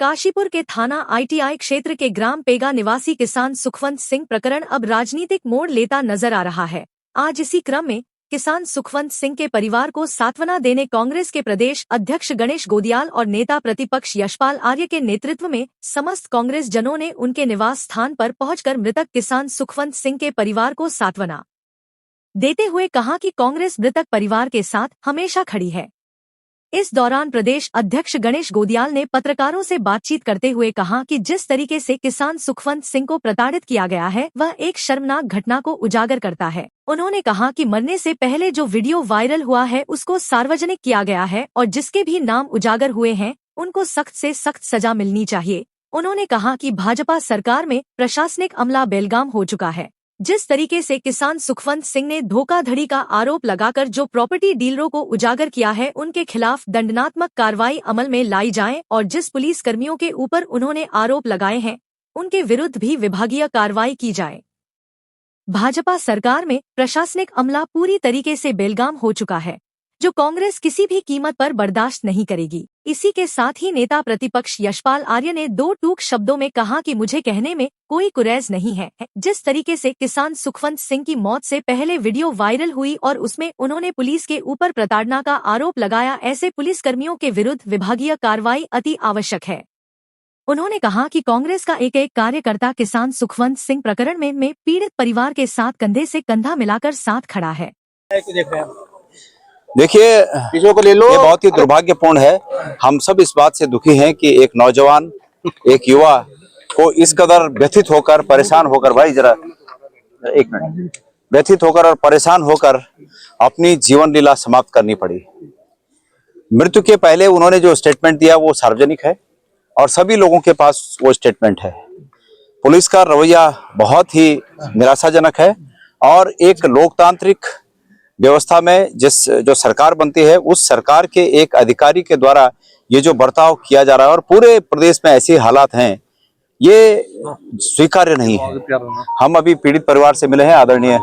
काशीपुर के थाना ITI क्षेत्र के ग्राम पेगा निवासी किसान सुखवंत सिंह प्रकरण अब राजनीतिक मोड़ लेता नजर आ रहा है। आज इसी क्रम में किसान सुखवंत सिंह के परिवार को सांत्वना देने कांग्रेस के प्रदेश अध्यक्ष गणेश गोदियाल और नेता प्रतिपक्ष यशपाल आर्य के नेतृत्व में समस्त कांग्रेस जनों ने उनके निवास स्थान पर पहुंचकर मृतक किसान सुखवंत सिंह के परिवार को सांत्वना देते हुए कहा कि कांग्रेस मृतक परिवार के साथ हमेशा खड़ी है। इस दौरान प्रदेश अध्यक्ष गणेश गोदियाल ने पत्रकारों से बातचीत करते हुए कहा कि जिस तरीके से किसान सुखवंत सिंह को प्रताड़ित किया गया है वह एक शर्मनाक घटना को उजागर करता है। उन्होंने कहा कि मरने से पहले जो वीडियो वायरल हुआ है उसको सार्वजनिक किया गया है और जिसके भी नाम उजागर हुए हैं उनको सख्त से सख्त सजा मिलनी चाहिए। उन्होंने कहा कि भाजपा सरकार में प्रशासनिक अमला बेलगाम हो चुका है। जिस तरीके से किसान सुखवंत सिंह ने धोखाधड़ी का आरोप लगाकर जो प्रॉपर्टी डीलरों को उजागर किया है उनके खिलाफ दंडात्मक कार्रवाई अमल में लाई जाए और जिस पुलिस कर्मियों के ऊपर उन्होंने आरोप लगाए हैं उनके विरुद्ध भी विभागीय कार्रवाई की जाए। भाजपा सरकार में प्रशासनिक अमला पूरी तरीके से बेलगाम हो चुका है जो कांग्रेस किसी भी कीमत पर बर्दाश्त नहीं करेगी। इसी के साथ ही नेता प्रतिपक्ष यशपाल आर्य ने दो टूक शब्दों में कहा कि मुझे कहने में कोई गुरेज नहीं है। जिस तरीके से किसान सुखवंत सिंह की मौत से पहले वीडियो वायरल हुई और उसमें उन्होंने पुलिस के ऊपर प्रताड़ना का आरोप लगाया, ऐसे पुलिस कर्मियों के विरुद्ध विभागीय कार्रवाई अति आवश्यक है। उन्होंने कहा कि कांग्रेस का एक एक कार्यकर्ता किसान सुखवंत सिंह प्रकरण में पीड़ित परिवार के साथ कंधे से कंधा मिलाकर साथ खड़ा है। देखिए, ये बहुत ही दुर्भाग्यपूर्ण है। हम सब इस बात से दुखी हैं कि एक नौजवान, एक युवा को इस कदर व्यथित होकर, परेशान होकर, भाई जरा एक मिनट, व्यथित होकर और परेशान होकर अपनी जीवन लीला समाप्त करनी पड़ी। मृत्यु के पहले उन्होंने जो स्टेटमेंट दिया वो सार्वजनिक है और सभी लोगों के पास वो स्टेटमेंट है। पुलिस का रवैया बहुत ही निराशाजनक है और एक लोकतांत्रिक व्यवस्था में जो सरकार बनती है उस सरकार के एक अधिकारी के द्वारा ये जो बर्ताव किया जा रहा है और पूरे प्रदेश में ऐसे हालात हैं, ये स्वीकार्य नहीं है। हम अभी पीड़ित परिवार से मिले हैं। आदरणीय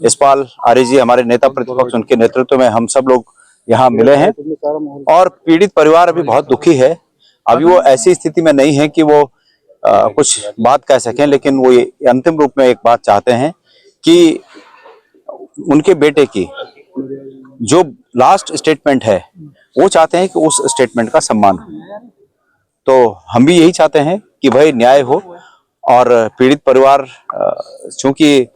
यशपाल आर्य जी हमारे नेता प्रतिपक्ष, उनके नेतृत्व में हम सब लोग यहाँ मिले हैं और पीड़ित परिवार अभी बहुत दुखी है। अभी वो ऐसी स्थिति में नहीं है कि वो कुछ बात कह सकें, लेकिन वो ये अंतिम रूप में एक बात चाहते हैं कि उनके बेटे की जो लास्ट स्टेटमेंट है वो चाहते हैं कि उस स्टेटमेंट का सम्मान हो। तो हम भी यही चाहते हैं कि भाई न्याय हो और पीड़ित परिवार, चूंकि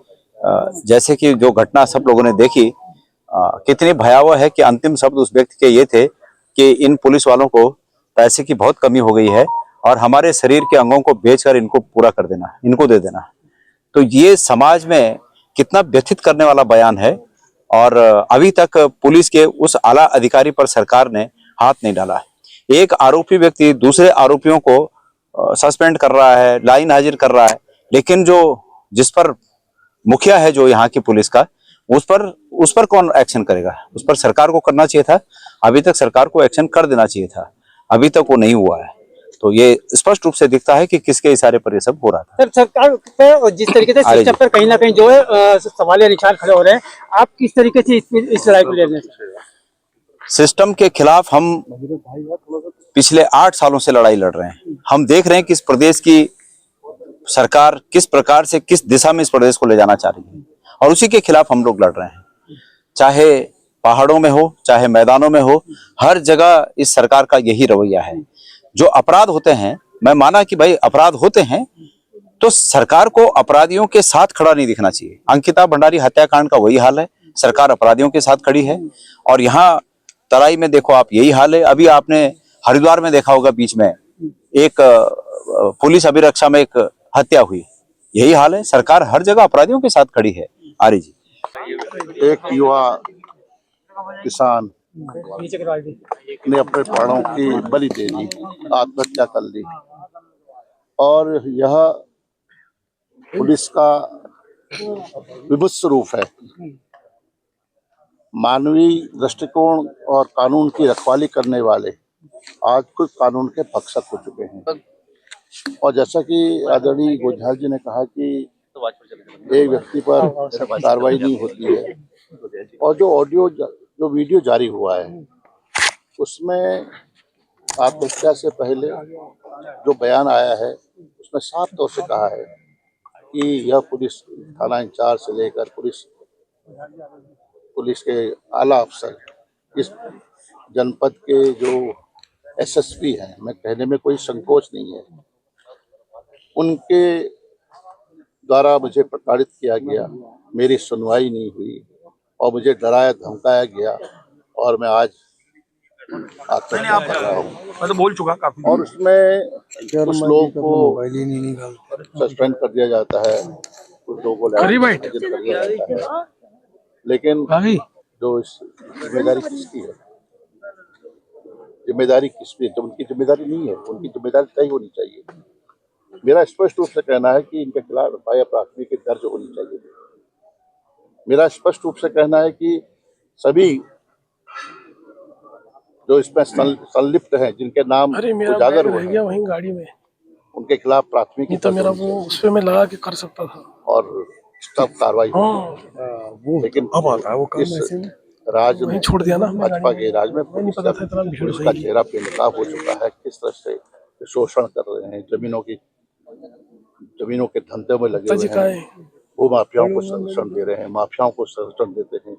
जैसे कि जो घटना सब लोगों ने देखी कितनी भयावह है कि अंतिम शब्द उस व्यक्ति के ये थे कि इन पुलिस वालों को पैसे की बहुत कमी हो गई है और हमारे शरीर के अंगों को बेचकर इनको पूरा कर देना, इनको दे देना। तो ये समाज में कितना व्यथित करने वाला बयान है और अभी तक पुलिस के उस आला अधिकारी पर सरकार ने हाथ नहीं डाला है। एक आरोपी व्यक्ति दूसरे आरोपियों को सस्पेंड कर रहा है, लाइन हाजिर कर रहा है, लेकिन जिस पर मुखिया है जो यहाँ की पुलिस का, उस पर कौन एक्शन करेगा? उस पर सरकार को करना चाहिए था। अभी तक सरकार को एक्शन कर देना चाहिए था, अभी तक वो नहीं हुआ है। तो ये स्पष्ट रूप से दिखता है कि किसके इशारे पर ये सब हो रहा था। सर, सरकार पे जिस तरीके से सिस्टम पर कहीं ना कहीं जो है सवालिया निशान खड़े हो रहे हैं, आप किस तरीके से इस लड़ाई को ले रहे हैं? सिस्टम के खिलाफ हम पिछले 8 सालों से लड़ाई लड़ रहे हैं। हम देख रहे हैं कि इस प्रदेश की सरकार किस प्रकार से, किस दिशा में इस प्रदेश को ले जाना चाह रही है और उसी के खिलाफ हम लोग लड़ रहे हैं। चाहे पहाड़ों में हो, चाहे मैदानों में हो, हर जगह इस सरकार का यही रवैया है। जो अपराध होते हैं, मैं माना कि भाई अपराध होते हैं, तो सरकार को अपराधियों के साथ खड़ा नहीं दिखना चाहिए। अंकिता भंडारी हत्याकांड का वही हाल है, सरकार अपराधियों के साथ खड़ी है और यहाँ तराई में देखो आप, यही हाल है। अभी आपने हरिद्वार में देखा होगा, बीच में एक पुलिस अभिरक्षा में एक हत्या हुई, यही हाल है। सरकार हर जगह अपराधियों के साथ खड़ी है। आर्य जी, एक युवा किसान ने अपने प्राणों की बलि दे दी, आत्महत्या कर ली और यह पुलिस का विभत्स रूप है। मानवीय दृष्टिकोण और कानून की रखवाली करने वाले आज कुछ कानून के भक्षक हो चुके हैं। और जैसा कि आदरणीय गोदियाल जी ने कहा कि एक व्यक्ति पर कार्रवाई नहीं होती है और जो वीडियो जारी हुआ है उसमें आत्महत्या से पहले जो बयान आया है उसमें साफ तौर से कहा है कि यह पुलिस थाना इंचार्ज से लेकर पुलिस के आला अफसर, इस जनपद के जो एसएसपी हैं, मैं कहने में कोई संकोच नहीं है, उनके द्वारा मुझे प्रताड़ित किया गया, मेरी सुनवाई नहीं हुई और मुझे डराया धमकाया गया और मैं आज आत्महत्या कर रहा हूँ। मैं तो बोल चुका काफी। और उसमें कुछ लोगों को सस्पेंड कर दिया जाता है, कुछ लोगों को कर दिया जाता है, लेकिन जो इस जिम्मेदारी किसकी है? जिम्मेदारी किसकी है? जब उनकी जिम्मेदारी नहीं है, उनकी जिम्मेदारी तय होनी चाहिए। मेरा स्पष्ट रूप से कहना है कि इनके खिलाफ एफआईआर प्राथमिकी दर्ज होनी चाहिए। मेरा स्पष्ट रूप से कहना है कि सभी जो इसमें संलिप्त हैं, जिनके नाम उजागर हुए हैं, वहीं गाड़ी में उनके खिलाफ प्राथमिकी तो मेरा वो उसपे मैं लगा के कर सकता था और सब कार्रवाई लेकिन अब आता है वो काम इस राज्य में छोड़ दिया ना भाजपा के राज में पुलिस का चेहरा बेनकाब हो चुका है। किस तरह से शोषण कर रहे हैं, जमीनों के धंधे में लगे हुए हैं, वो माफियाओं को संरक्षण दे रहे हैं, माफियाओं को संरक्षण देते हैं।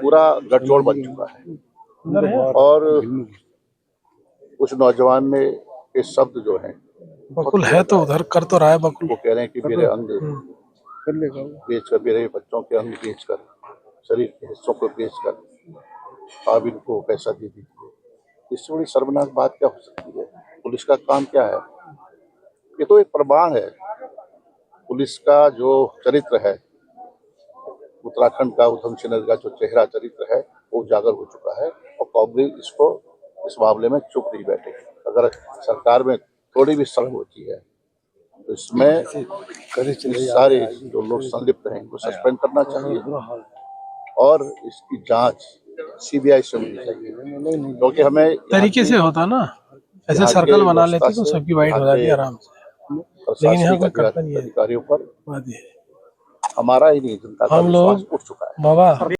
पूरा गठजोड़ बन चुका है और उस नौजवान में ये शब्द जो है बकुल है तो उधर कर तो रहा है बकुल। वो कह रहे हैं कि मेरे अंग बेचकर, मेरे बच्चों के अंग बेचकर, शरीर के हिस्सों को बेचकर आप इनको पैसा दे दीजिए। इससे बड़ी शर्मनाक बात क्या हो सकती है? पुलिस का काम क्या है? ये तो एक प्रमाण है। पुलिस का जो चरित्र है, उत्तराखंड का उधम सिंह नगर का जो चेहरा चरित्र है, वो उजागर हो चुका है और कांग्रेस इसको इस मामले में चुप नहीं बैठे। अगर सरकार में थोड़ी भी शर्म होती है तो इसमें सारे जो लोग संलिप्त हैं इनको सस्पेंड करना चाहिए और इसकी जांच सीबीआई से होनी चाहिए, क्योंकि हमें तरीके से होता ना, ऐसे सर्कल बना लेते तो सबकी वाइट हो जाती आराम से, लेकिन यहाँ कोई करता नहीं है। अधिकारियों पर हमारा ही नहीं, जनता का विश्वास उठ चुका है। बाबा